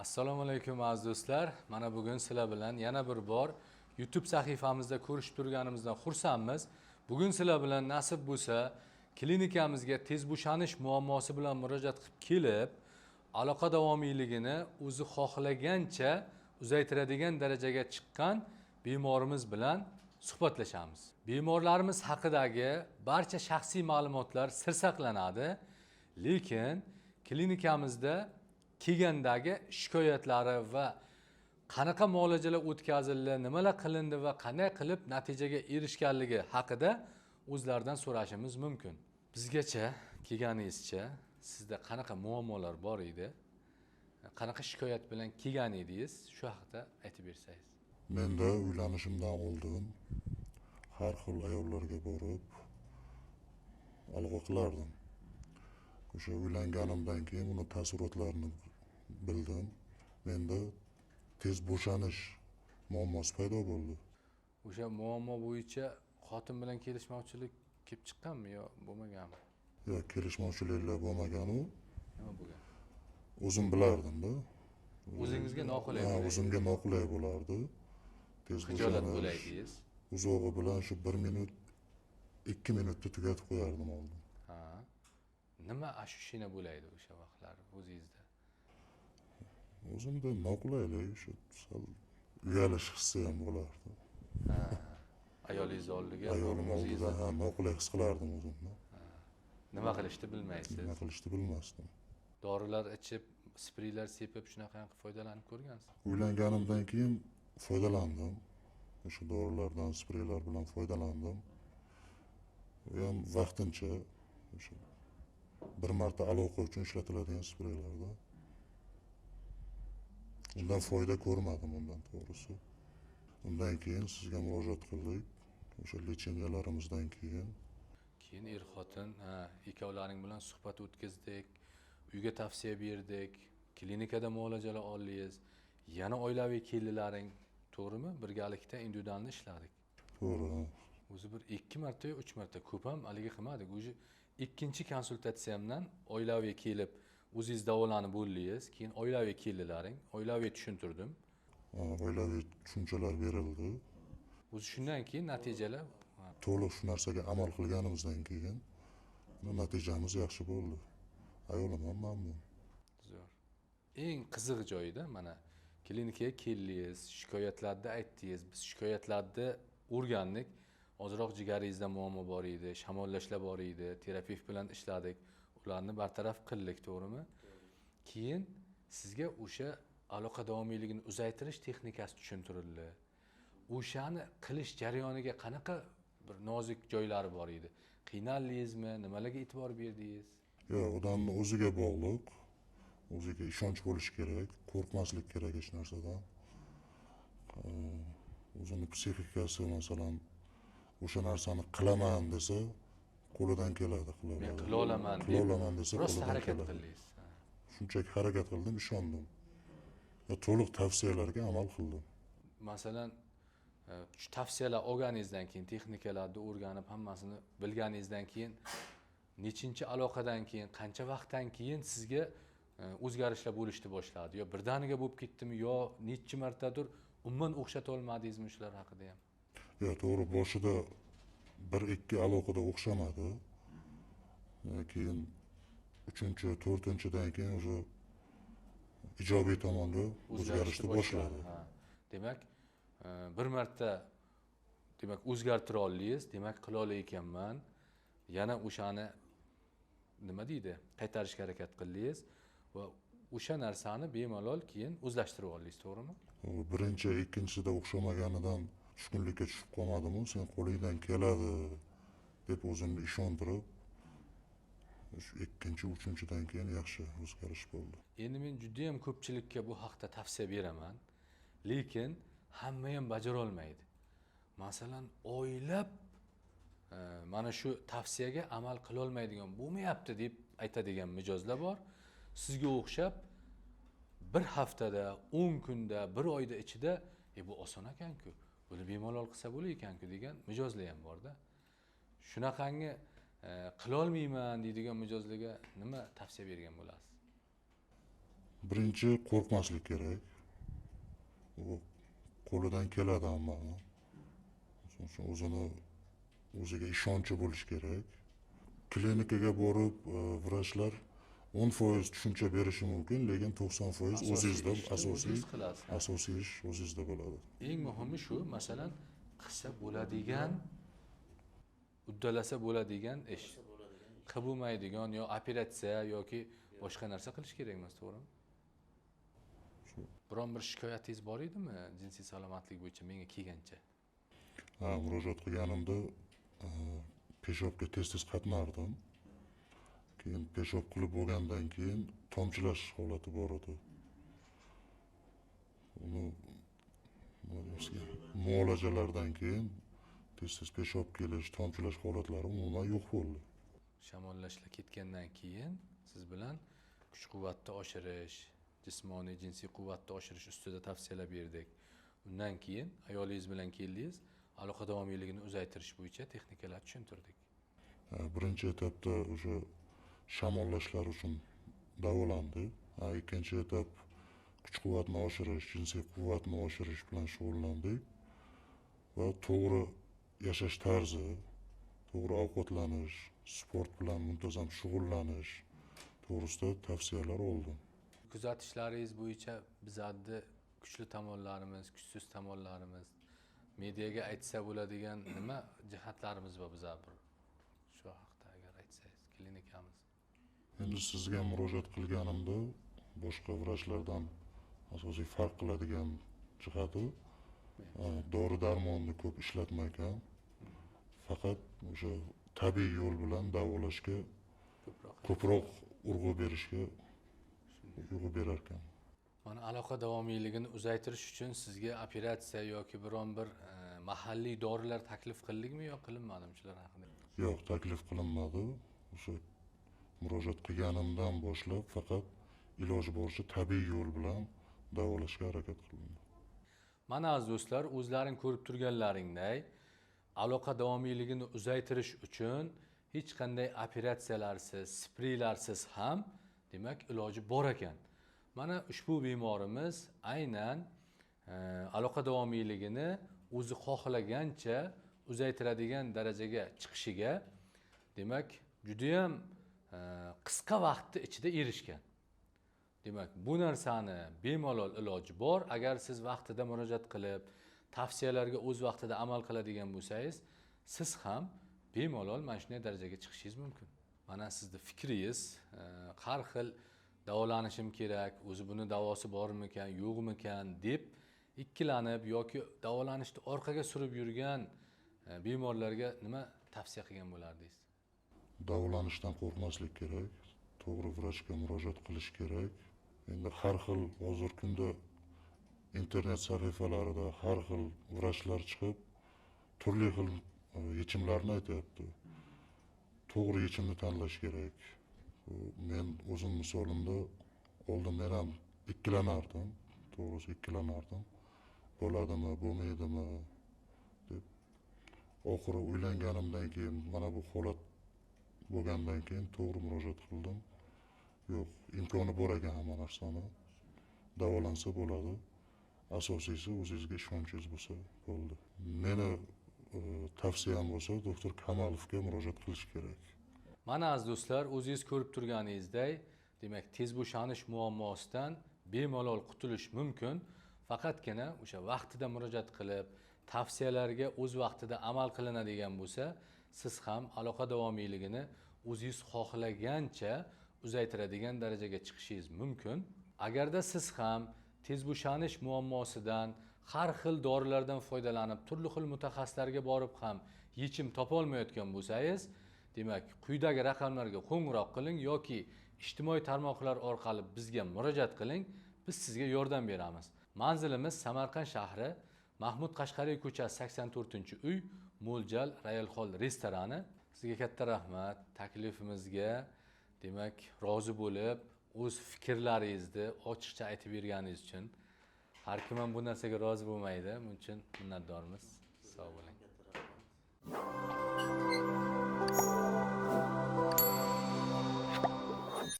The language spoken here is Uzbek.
Assalomu alaykum aziz do'stlar. Mana bugun sizlar bilan yana bir bor YouTube sahifamizda ko'rishib turganimizdan xursandmiz. Bugun sizlar bilan nasib bo'lsa, klinikamizga tez bo'shanish muammosi bilan murojaat qilib kelib, aloqa davomiyligini o'zi xohlagancha uzaytiradigan darajaga chiqqan bemorimiz bilan suhbatlashamiz. Bemorlarimiz haqidagi barcha shaxsiy ma'lumotlar sir saqlanadi, lekin klinikamizda kelgandagi shikoyatlari va qanaqa muolajalar o'tkazildi, nimalar qilindi va qanday qilib natijaga erishganligi haqida o'zlaridan so'rashimiz mumkin. Bizgacha kelganingizcha sizda qanaqa muammolar bor edi? Qanaqa shikoyat bilan kelgan edingiz? Shu haqida aytib bersangiz. Menda uylanishimdan oldin har xil ayollarga borib aloqa qilardim. O'sha uylanganimdan keyin uni taassurotlarini bildim. Menda tez bo'shanish muammosi paydo bo'ldi. O'sha muammo bo'yicha xotin bilan kelishmovchilik kelib chiqqanmi yo bo'lmaganmi? Yo'q, kelishmovchiliklar bo'lmagan-u. Nima bo'lgan? O'zim bilardim-da. O'zingizga noqulay Ha, bo'laydi. o'zimga noqulay bo'lardi. Tez Xijolat bo'shanish. bo'laydingiz. Uzog'i bilan shu 1 minut, 2 minutda tugatib qo'yardim oldin. Ha. Nima ashushina bo'laydi o'sha vaqtlar o'zingizda? O'zimda noqulaylik, shu sal uyalish hissi ham bo'lardi. Ayolingiz oldiga Ayolim oldida o'zingizda ham noqulay his qilardim o'zimni. nima qilishni bilmaysiz. Nima qilishni bilmasdim. Dorilar ichib, spreylar sepib shunaqa foydalanib ko'rgansiz? Uylanganimdan keyin foydalandim. O'sha dorilardan, spreylar bilan foydalandim. U ham vaqtincha o'sha bir marta aloqa uchun ishlatiladigan spreylarda. Undan foyda ko'rmadim undan to'g'risi. Undan keyin sizga murojaat qildik. O'sha lechenialarimizdan keyin Keyin xotin, ikkovlaring bilan suhbat o'tkazdik, uyga tavsiya berdik, klinikada muolajalar oldingiz, yana oilaviy kelinlaring, to'g'rimi? Birgalikda individualni ishladik. to'g'ri. O'zi bir 2 marta yo 3 marta ko'p ham haligi qilmadik. O'zi ikkinchi konsultatsiyamdan oilaviy kelib, o'zingiz davolanib bo'ldingiz, keyin oilaviy kelinlaring, oilaviy tushuntirdim. Oilaviy tushunchalar berildi. O'zi shundan keyin natijalar To'liq shu narsaga amal qilganimizdan keyin natijamiz yaxshi bo'ldi. Ayolim ham mamnun. zo'r. Eng qiziq joyida mana klinikaga keldingiz, shikoyatlarni aytdingiz, biz shikoyatlarni o'rgandik. Ozroq jigaringizda muammo bor edi, shamollashlar bor edi, terapevt bilan ishladik, ularni bartaraf qildik, to'g'rimi? Keyin sizga o'sha aloqa davomiyligini uzaytirish texnikasi tushuntirildi. O'shani qilish jarayoniga qanaqa bir nozik joylari bor edi? Qiynaldingizmi? Nimalarga e'tibor berdingiz? Yo'q, odamni o'ziga bog'liq, o'ziga ishonch bo'lishi kerak, qo'rqmaslik kerak hech narsadan. O'zini psixikasi masalan o'sha narsani qilaman desa, qo'lidan keladi qila Men oladi. qila olaman Qila olaman desa rost qo'lidan harakat keladi. qildingiz. Shunchaki harakat qildim, ishondim. Va to'liq tavsiyalarga amal qildim. Masalan, shu tavsiyalar olganingizdan keyin, texnikalarni o'rganib, hammasini bilganingizdan keyin nechinchi aloqadan keyin, qancha vaqtdan keyin sizga o'zgarishlar bo'lishni boshladi? Yo birdaniga bo'lib ketdimi, yo necha martadir umuman o'xshata olmadingizmi shular haqida ham? Yo'q, to'g'ri, boshida 1-2 aloqada o'xshamadi. Keyin 3-4-dan keyin o'sha ijobiy tomonga o'zgarishni boshladi. Ha. Demak, bir marta o'zgartira oldingiz, demak qila olar ekanman. Yana o'shani nima deydi? Qaytarishga harakat qildingiz va o'sha narsani bemalol keyin o'zlashtirib oldingiz, to'g'rimi? Birinchi, ikkinchisida o'xshamaganidan tushkunlikka tushib qolmadim-ku, sen qo'lingdan keladi deb o'zimni ishontirib, shu ikkinchi, uchinchidan keyin yaxshi o'zgarish bo'ldi. Endi men juda ham ko'pchilikka bu haqda tavsiya beraman, lekin hamma ham bajara olmaydi. Masalan, oylab mana shu tavsiyaga amal qila olmaydigan, bo'lmayapti deb aytadigan mijozlar bor. Sizga o'xshab bir haftada, 10 kunda, bir oyda ichida bu oson ekan-ku, buni bemalol qilsa bo'lar ekan-ku degan mijozlar ham bor-da. Shunaqangi qila olmayman deydigan mijozlarga nima tavsiya bergan bo'lasiz? Birinchi qo'rqmaslik kerak. U qo'lidan keladi hammani. Shuning uchun o'ziga ishonchi bo'lishi kerak. Klinikaga borib vrachlar 10% tushuncha berishi mumkin, lekin 90% o'zingizda asosiy ish o'zingizda bo'ladi. Eng muhimi shu, masalan, qilsa bo'ladigan, uddalasa bo'ladigan ish. Qilib bo'lmaydigan yo operatsiya yoki boshqa narsa qilish kerak emas, to'g'rimi? Biron bir shikoyatingiz bor edimi jinsiy salomatlik bo'yicha menga kelgancha? Murojaat qilganimda peshobga tez qatnardim. Keyin peshob qilib bo'lgandan keyin tomchilash holati bor edi. Uni muolajalardan keyin tez peshob kelish, tomchilash holatlari umuman yo'q bo'ldi. Shamollashlar ketgandan keyin siz bilan kuch-quvvatni oshirish, jismoniy jinsiy quvvatni oshirish ustida tavsiyalar berdik. Undan keyin ayolingiz bilan keldingiz, aloqa davomiyligini uzaytirish bo'yicha texnikalar tushuntirdik. Birinchi etapda o'sha shamollashlar uchun davolandi. Ikkinchi etap kuch-quvvatni oshirish, jinsiy quvvatni oshirish bilan shug'ullandik va to'g'ri yashash tarzi, to'g'ri ovqatlanish, sport bilan muntazam shug'ullanish to'g'risida tavsiyalar oldim. Kuzatishlaringiz bo'yicha bizning kuchli tomonlarimiz, kuchsiz tomonlarimiz, mediaga aytsa bo'ladigan nima jihatlarimiz bor bizlar bir shu haqida agar aytsangiz, klinikamiz. Endi sizga murojaat qilganimda boshqa vrachlardan asosiy farq qiladigan jihati dori-darmonni ko'p ishlatmagan, faqat o'sha tabiiy yo'l bilan davolashga ko'proq urg'u berishga urg'u berar ekan. Mana aloqa davomiyligini uzaytirish uchun sizga operatsiya yoki biron bir mahalliy dorilar taklif qildingmi yo qilinmadimi shular haqida? Yo'q, taklif qilinmadi. O'sha murojaat qilganimdan boshlab faqat iloji boricha tabiiy yo'l bilan davolashga harakat qilindi. Mana aziz do'stlar, o'zlaring ko'rib turganlaringdek, aloqa davomiyligini uzaytirish uchun hech qanday operatsiyalarsiz, spreylarsiz ham demak iloji bor ekan. Mana ushbu bemorimiz aynan aloqa davomiyligini o'zi xohlagancha uzaytiradigan darajaga chiqishiga demak juda ham qisqa vaqtda ichida erishgan. Demak, bu narsani bemalol iloji bor. Agar siz vaqtida murojaat qilib, tavsiyalarga o'z vaqtida amal qiladigan bo'lsangiz, siz ham bemalol mana shunday darajaga chiqishingiz mumkin. Mana sizning fikringiz, har xil davolanishim kerak, o'zi buni davosi bormikan, yo'qmikan deb ikkilanib yoki davolanishni orqaga surib yurgan bemorlarga nima tavsiya qilgan bo'lardingiz? Davolanishdan qo'rqmaslik kerak, to'g'ri vrachga murojaat qilish kerak. Endi har xil hozirgi kunda internet sahifalarida har xil vrachlar chiqib, turli xil yechimlarni aytyapti. To'g'ri yechimni tanlash kerak. Men o'zim misolimda oldin men ham ikkilanardim, to'g'risi ikkilanardim. Bo'ladimi, bo'lmaydimi deb. Oxiri uylanganimdan keyin mana bu holat bo'lgandan keyin to'g'ri murojaat qildim. Yo'q, imkoni bor ekan hamma narsani. Davolansa bo'ladi. Asosiysi o'zingizga ishonchingiz bo'lsa bo'ldi. Meni tavsiyam bo'lsa doktor Kamalovga murojaat qilish kerak. Mana aziz do'stlar, o'zingiz ko'rib turganingizdek, demak tez bo'shanish muammosidan bemalol qutulish mumkin. Faqatgina o'sha vaqtida murojaat qilib, tavsiyalarga o'z vaqtida amal qilinadigan bo'lsa, siz ham aloqa davomiyligini o'zingiz xohlagancha uzaytiradigan darajaga chiqishingiz mumkin. Agarda siz ham tez bo'shanish muammosidan har xil dorilardan foydalanib, turli xil mutaxassislarga borib ham yechim topa olmayotgan bo'lsangiz, demak, quyidagi raqamlarga qo'ng'iroq qiling yoki ijtimoiy tarmoqlar orqali bizga murojaat qiling, biz sizga yordam beramiz. Manzilimiz Samarqand shahri, Mahmud Qashqariy ko'chasi 84-uy, Mo'ljal Royal Hall restorani. Sizga katta rahmat. Taklifimizga demak, rozi bo'lib, o'z fikrlaringizni ochiqcha aytib berganingiz uchun. Har kim ham bu narsaga rozi bo'lmaydi. Buning uchun minnatdormiz. Sog' bo'ling.